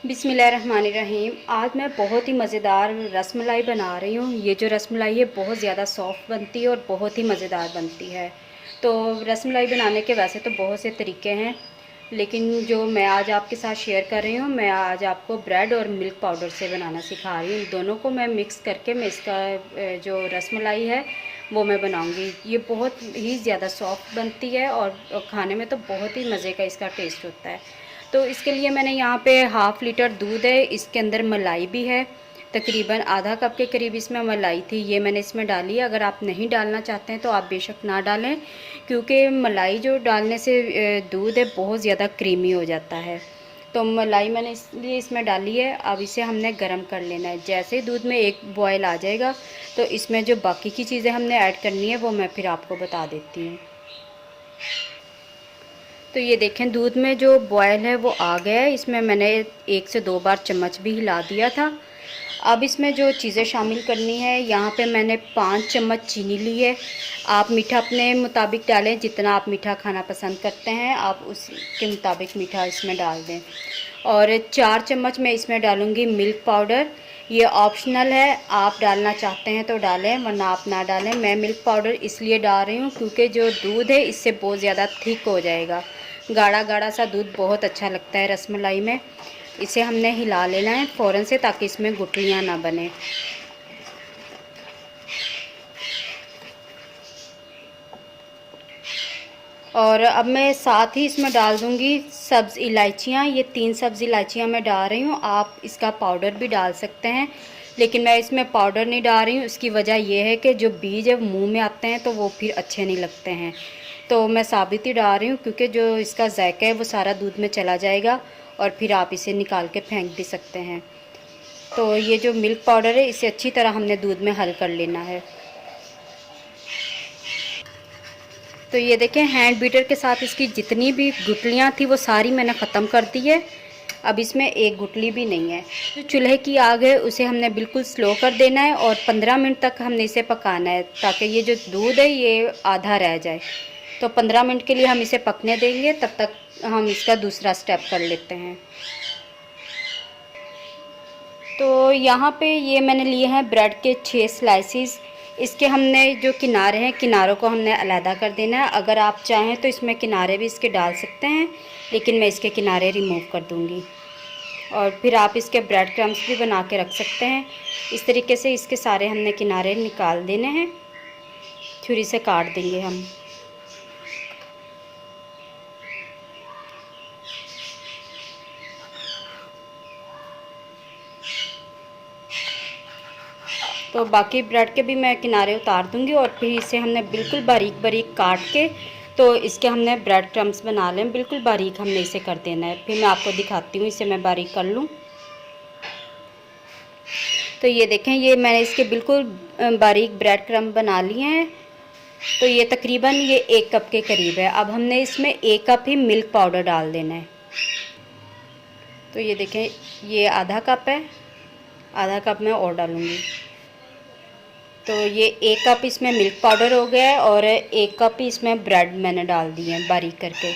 बिस्मिल्लाहिर्रहमानिर्रहीम। आज मैं बहुत ही मज़ेदार रसमलाई बना रही हूँ। ये जो रसमलाई है बहुत ज़्यादा सॉफ़्ट बनती है और बहुत ही मज़ेदार बनती है। तो रसमलाई बनाने के वैसे तो बहुत से तरीके हैं, लेकिन जो मैं आज आपके साथ शेयर कर रही हूँ, मैं आज आपको ब्रेड और मिल्क पाउडर से बनाना सिखा रही हूँ। दोनों को मैं मिक्स करके मैं इसका जो रसमलाई है वो मैं बनाऊँगी। ये बहुत ही ज़्यादा सॉफ़्ट बनती है और खाने में तो बहुत ही मज़े का इसका टेस्ट होता है। तो इसके लिए मैंने यहाँ पे हाफ़ लीटर दूध है, इसके अंदर मलाई भी है, तकरीबन आधा कप के करीब इसमें मलाई थी, ये मैंने इसमें डाली है। अगर आप नहीं डालना चाहते हैं तो आप बेशक ना डालें, क्योंकि मलाई जो डालने से दूध है बहुत ज़्यादा क्रीमी हो जाता है। तो मलाई मैंने इसलिए इसमें डाली है। अब इसे हमने गर्म कर लेना है। जैसे ही दूध में एक बॉयल आ जाएगा तो इसमें जो बाकी की चीज़ें हमने ऐड करनी है वो मैं फिर आपको बता देती हूँ। तो ये देखें, दूध में जो बॉयल है वो आ गया है। इसमें मैंने 1 से 2 बार चम्मच भी हिला दिया था। अब इसमें जो चीज़ें शामिल करनी है, यहाँ पे मैंने 5 चम्मच चीनी ली है। आप मीठा अपने मुताबिक डालें, जितना आप मीठा खाना पसंद करते हैं आप उसके मुताबिक मीठा इसमें डाल दें। और 4 चम्मच मैं इसमें डालूँगी मिल्क पाउडर। ये ऑप्शनल है, आप डालना चाहते हैं तो डालें वरना आप ना डालें। मैं मिल्क पाउडर इसलिए डाल रही हूँ क्योंकि जो दूध है इससे बहुत ज़्यादा थिक हो जाएगा। गाढ़ा गाढ़ा सा दूध बहुत अच्छा लगता है रसमलाई में। इसे हमने हिला लेना है फ़ौरन से, ताकि इसमें गुठलियाँ ना बने। और अब मैं साथ ही इसमें डाल दूँगी सब्ज़ इलायचियाँ। ये 3 सब्ज़ इलायचियाँ मैं डाल रही हूँ। आप इसका पाउडर भी डाल सकते हैं, लेकिन मैं इसमें पाउडर नहीं डाल रही हूँ। इसकी वजह यह है कि जो बीज है मुंह में आते हैं तो वो फिर अच्छे नहीं लगते हैं। तो मैं साबित ही डाल रही हूँ, क्योंकि जो इसका जायका है वो सारा दूध में चला जाएगा और फिर आप इसे निकाल के फेंक भी सकते हैं। तो ये जो मिल्क पाउडर है इसे अच्छी तरह हमने दूध में हल कर लेना है। तो ये देखें, हैंड बीटर के साथ इसकी जितनी भी गुठलियाँ थी वो सारी मैंने ख़त्म कर दी है। अब इसमें एक गुठली भी नहीं है। जो चूल्हे की आग है उसे हमने बिल्कुल स्लो कर देना है और 15 मिनट तक हमने इसे पकाना है, ताकि ये जो दूध है ये आधा रह जाए। तो 15 मिनट के लिए हम इसे पकने देंगे, तब तक हम इसका दूसरा स्टेप कर लेते हैं। तो यहाँ पे ये मैंने लिए हैं ब्रेड के 6 स्लाइसिस। इसके हमने जो किनारे हैं, किनारों को हमने अलहदा कर देना है। अगर आप चाहें तो इसमें किनारे भी इसके डाल सकते हैं, लेकिन मैं इसके किनारे रिमूव कर दूँगी। और फिर आप इसके ब्रेड क्रम्स भी बना के रख सकते हैं। इस तरीके से इसके सारे हमने किनारे निकाल देने हैं, छुरी से काट देंगे हम। तो बाकी ब्रेड के भी मैं किनारे उतार दूंगी और फिर इसे हमने बिल्कुल बारीक बारीक काट के, तो इसके हमने ब्रेड क्रम्स बना लें। बिल्कुल बारीक हमने इसे कर देना है। फिर मैं आपको दिखाती हूँ, इसे मैं बारीक कर लूँ। तो ये देखें, ये मैंने इसके बिल्कुल बारीक ब्रेड क्रम्ब बना लिए हैं। तो ये तकरीबन ये 1 कप के करीब है। अब हमने इसमें 1 कप ही मिल्क पाउडर डाल देना है। तो ये देखें, ये आधा कप है, आधा कप मैं और डालूँगी। तो ये 1 कप इसमें मिल्क पाउडर हो गया है और 1 कप ही इसमें ब्रेड मैंने डाल दिए हैं बारीक करके।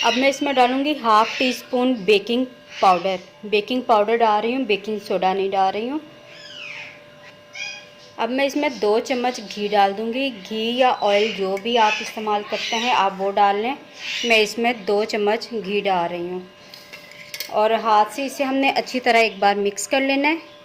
अब मैं इसमें डालूँगी half tea spoon baking powder. Baking powder डाल रही हूँ, बेकिंग सोडा नहीं डाल रही हूँ। अब मैं इसमें 2 चम्मच घी डाल दूँगी। घी या ऑयल जो भी आप इस्तेमाल करते हैं आप वो डाल लें। मैं इसमें 2 चम्मच घी डाल रही हूँ और हाथ से इसे हमने अच्छी तरह एक बार मिक्स कर लेना है।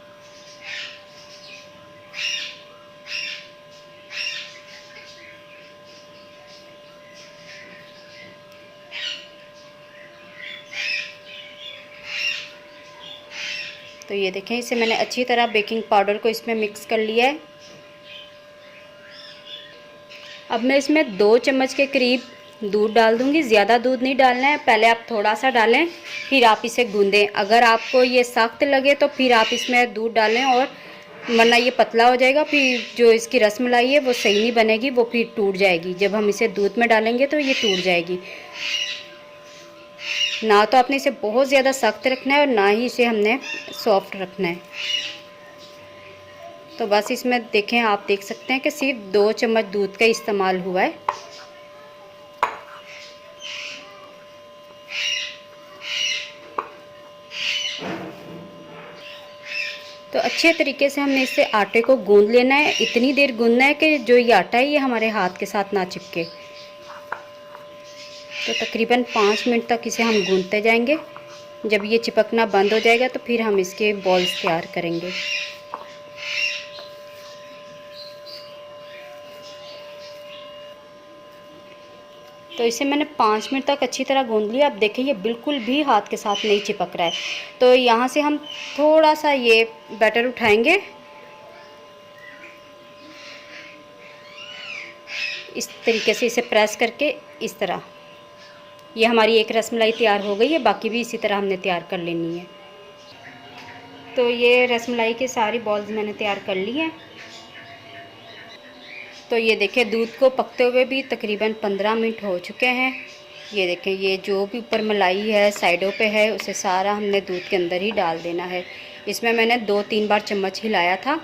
तो ये देखें, इसे मैंने अच्छी तरह बेकिंग पाउडर को इसमें मिक्स कर लिया है। अब मैं इसमें 2 चम्मच के करीब दूध डाल दूंगी। ज़्यादा दूध नहीं डालना है, पहले आप थोड़ा सा डालें फिर आप इसे गूंदें। अगर आपको ये सख्त लगे तो फिर आप इसमें दूध डालें, और वरना ये पतला हो जाएगा। फिर जो इसकी रसमलाई है वो सही नहीं बनेगी, वो फिर टूट जाएगी। जब हम इसे दूध में डालेंगे तो ये टूट जाएगी। ना तो आपने इसे बहुत ज़्यादा सख्त रखना है और ना ही इसे हमने सॉफ्ट रखना है। तो बस इसमें देखें, आप देख सकते हैं कि सिर्फ 2 चम्मच दूध का इस्तेमाल हुआ है। तो अच्छे तरीके से हमने इससे आटे को गूंद लेना है। इतनी देर गूंदना है कि जो ये आटा है ये हमारे हाथ के साथ ना चिपके। तो तकरीबन 5 मिनट तक इसे हम गूंदते जाएंगे। जब ये चिपकना बंद हो जाएगा तो फिर हम इसके बॉल्स तैयार करेंगे। तो इसे मैंने 5 मिनट तक अच्छी तरह गूंद लिया। अब देखिए ये बिल्कुल भी हाथ के साथ नहीं चिपक रहा है। तो यहाँ से हम थोड़ा सा ये बैटर उठाएंगे, इस तरीके से इसे प्रेस करके इस तरह। ये हमारी एक रसमलाई तैयार हो गई है, बाकी भी इसी तरह हमने तैयार कर लेनी है। तो ये रसमलाई के सारी बॉल्स मैंने तैयार कर ली हैं। तो ये देखें दूध को पकते हुए भी तकरीबन 15 मिनट हो चुके हैं। ये देखें ये जो भी ऊपर मलाई है साइडों पे है उसे सारा हमने दूध के अंदर ही डाल देना है। इसमें मैंने 2-3 बार चम्मच हिलाया था।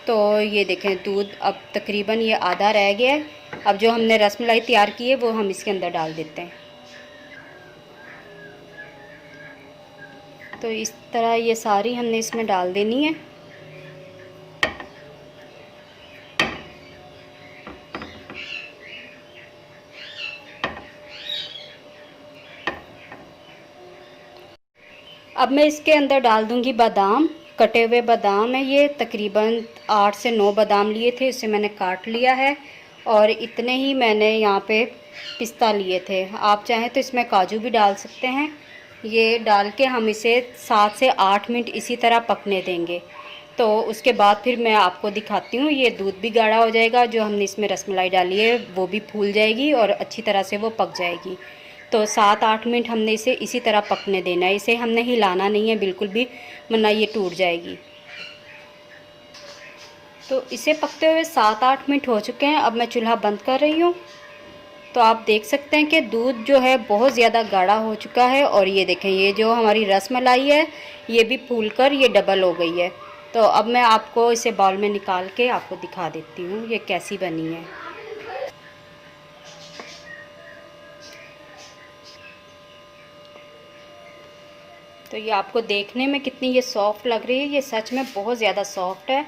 तो ये देखें दूध अब तकरीबन ये आधा रह गया है। अब जो हमने रसमलाई तैयार की है वो हम इसके अंदर डाल देते हैं। तो इस तरह ये सारी हमने इसमें डाल देनी है। अब मैं इसके अंदर डाल दूंगी बादाम। कटे हुए बादाम है, ये तकरीबन 8 से 9 बादाम लिए थे, इसे मैंने काट लिया है। और इतने ही मैंने यहाँ पे पिस्ता लिए थे। आप चाहें तो इसमें काजू भी डाल सकते हैं। ये डाल के हम इसे 7 से 8 मिनट इसी तरह पकने देंगे। तो उसके बाद फिर मैं आपको दिखाती हूँ। ये दूध भी गाढ़ा हो जाएगा, जो हमने इसमें रसमलाई डाली है वो भी फूल जाएगी और अच्छी तरह से वो पक जाएगी। तो 7-8 मिनट हमने इसे इसी तरह पकने देना है। इसे हमने हिलाना नहीं है बिल्कुल भी, वरना ये टूट जाएगी। तो इसे पकते हुए 7-8 मिनट हो चुके हैं। अब मैं चूल्हा बंद कर रही हूँ। तो आप देख सकते हैं कि दूध जो है बहुत ज़्यादा गाढ़ा हो चुका है। और ये देखें ये जो हमारी रसमलाई है ये भी फूलकर ये डबल हो गई है। तो अब मैं आपको इसे बाउल में निकाल के आपको दिखा देती हूँ ये कैसी बनी है। तो ये आपको देखने में कितनी ये सॉफ्ट लग रही है, ये सच में बहुत ज़्यादा सॉफ्ट है।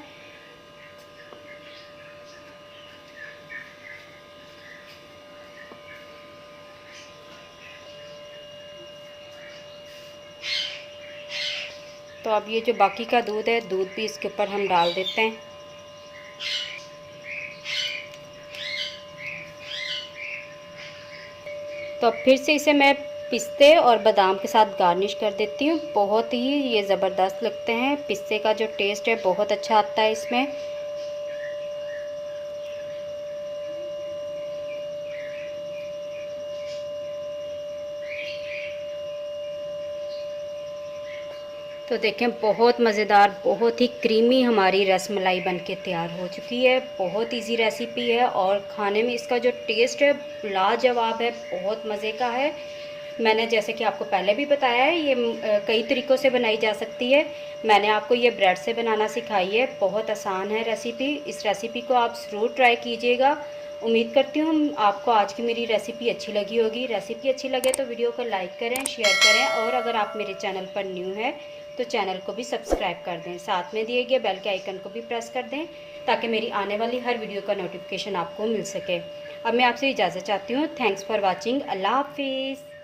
तो अब ये जो बाकी का दूध है, दूध भी इसके ऊपर हम डाल देते हैं। तो अब फिर से इसे मैं पिस्ते और बादाम के साथ गार्निश कर देती हूँ। बहुत ही ये ज़बरदस्त लगते हैं। पिस्ते का जो टेस्ट है बहुत अच्छा आता है इसमें। तो देखें बहुत मज़ेदार, बहुत ही क्रीमी हमारी रसमलाई बनके तैयार हो चुकी है। बहुत इजी रेसिपी है और खाने में इसका जो टेस्ट है लाजवाब है, बहुत मज़े का है। मैंने जैसे कि आपको पहले भी बताया है ये कई तरीक़ों से बनाई जा सकती है। मैंने आपको ये ब्रेड से बनाना सिखाई है, बहुत आसान है रेसिपी। इस रेसिपी को आप ज़रूर ट्राई कीजिएगा। उम्मीद करती हूँ आपको आज की मेरी रेसिपी अच्छी लगी होगी। रेसिपी अच्छी लगे तो वीडियो को लाइक करें, शेयर करें और अगर आप मेरे चैनल पर न्यू हैं तो चैनल को भी सब्सक्राइब कर दें। साथ में दिए गए बेल के आइकन को भी प्रेस कर दें ताकि मेरी आने वाली हर वीडियो का नोटिफिकेशन आपको मिल सके। अब मैं आपसे इजाज़त चाहती हूँ। Thanks for watching. अल्लाह हाफिज़।